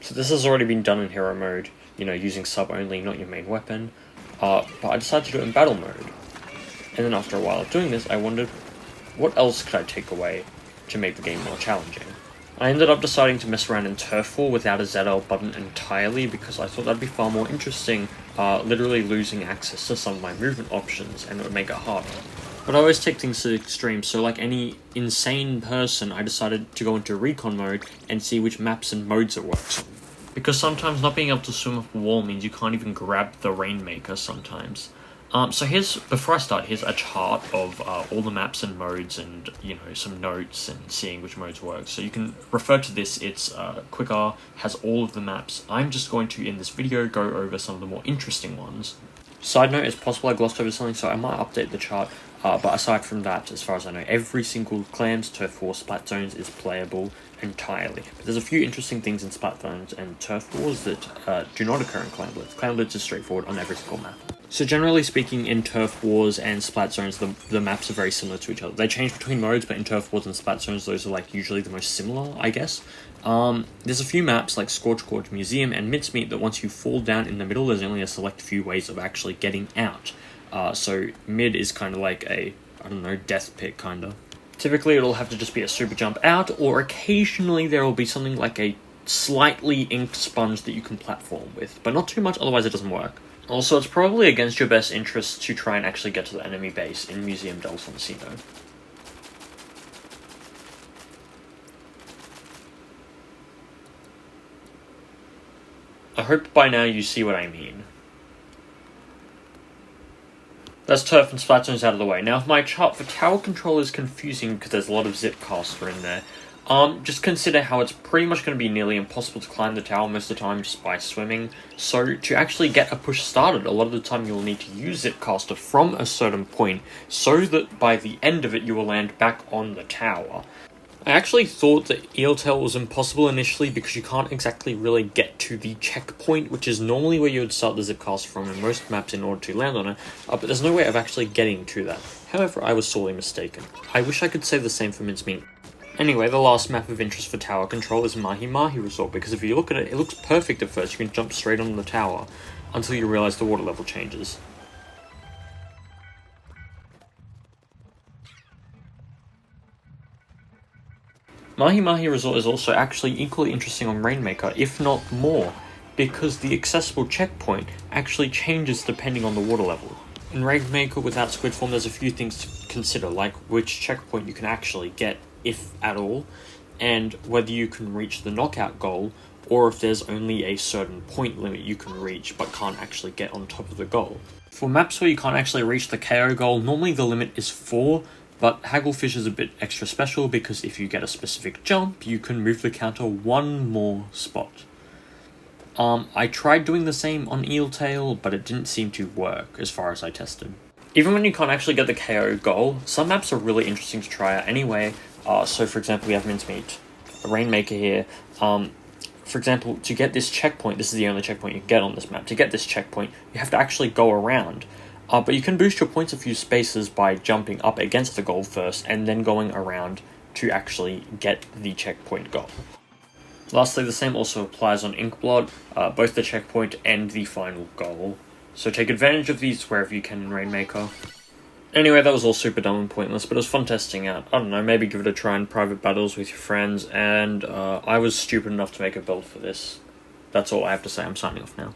So this has already been done in hero mode, you know, using sub only, not your main weapon. But I decided to do it in battle mode. And then after a while of doing this, I wondered, what else could I take away to make the game more challenging? I ended up deciding to mess around in Turf War without a ZL button entirely because I thought that'd be far more interesting, literally losing access to some of my movement options, and it would make it harder. But I always take things to the extreme, so like any insane person, I decided to go into recon mode and see which maps and modes it works on. Because sometimes not being able to swim up a wall means you can't even grab the Rainmaker sometimes. So before I start, here's a chart of all the maps and modes and, you know, some notes and seeing which modes work. So you can refer to this, it's quicker, has all of the maps. I'm just going to, in this video, go over some of the more interesting ones. Side note, it's possible I glossed over something, so I might update the chart. But aside from that, as far as I know, every single Clans, Turf War, Splat Zones is playable entirely. But there's a few interesting things in Splat Zones and Turf Wars that do not occur in Clan Blitz. Clan Blitz is straightforward on every single map. So generally speaking, in Turf Wars and Splat Zones, the maps are very similar to each other. They change between modes, but in Turf Wars and Splat Zones, those are like usually the most similar, I guess. There's a few maps like Scorch Gorge Museum and Mincemeat that once you fall down in the middle, there's only a select few ways of actually getting out. So mid is kind of like a, I don't know, death pit kind of. Typically it'll have to just be a super jump out, or occasionally there will be something like a slightly inked sponge that you can platform with, but not too much, otherwise it doesn't work. Also, it's probably against your best interest to try and actually get to the enemy base in Museum del Foncino. I hope by now you see what I mean. That's Turf and Splat Zones out of the way. Now, if my chart for tower control is confusing because there's a lot of zip caster in there, just consider how it's pretty much going to be nearly impossible to climb the tower most of the time just by swimming. So to actually get a push started, a lot of the time you'll need to use Zipcaster from a certain point so that by the end of it you will land back on the tower. I actually thought that Eel Tail was impossible initially because you can't exactly really get to the checkpoint, which is normally where you would start the Zipcaster from in most maps in order to land on it, but there's no way of actually getting to that. However, I was sorely mistaken. I wish I could say the same for Mincemeat. Anyway, the last map of interest for tower control is Mahi Mahi Resort, because if you look at it, it looks perfect at first. You can jump straight on the tower until you realise the water level changes. Mahi Mahi Resort is also actually equally interesting on Rainmaker, if not more, because the accessible checkpoint actually changes depending on the water level. In Rainmaker without Squid form, there's a few things to consider, like which checkpoint you can actually get, if at all, and whether you can reach the knockout goal, or if there's only a certain point limit you can reach but can't actually get on top of the goal. For maps where you can't actually reach the KO goal, normally the limit is 4, but Hagglefish is a bit extra special because if you get a specific jump, you can move the counter one more spot. I tried doing the same on Eel Tail, but it didn't seem to work as far as I tested. Even when you can't actually get the KO goal, some maps are really interesting to try out anyway. So for example, we have Mincemeat, a Rainmaker here. For example, to get this checkpoint, this is the only checkpoint you can get on this map. To get this checkpoint, you have to actually go around. But you can boost your points a few spaces by jumping up against the goal first and then going around to actually get the checkpoint goal. Lastly, the same also applies on Inkblot, both the checkpoint and the final goal. So take advantage of these wherever you can in Rainmaker. Anyway, that was all super dumb and pointless, but it was fun testing out. I don't know, maybe give it a try in private battles with your friends, and I was stupid enough to make a build for this. That's all I have to say, I'm signing off now.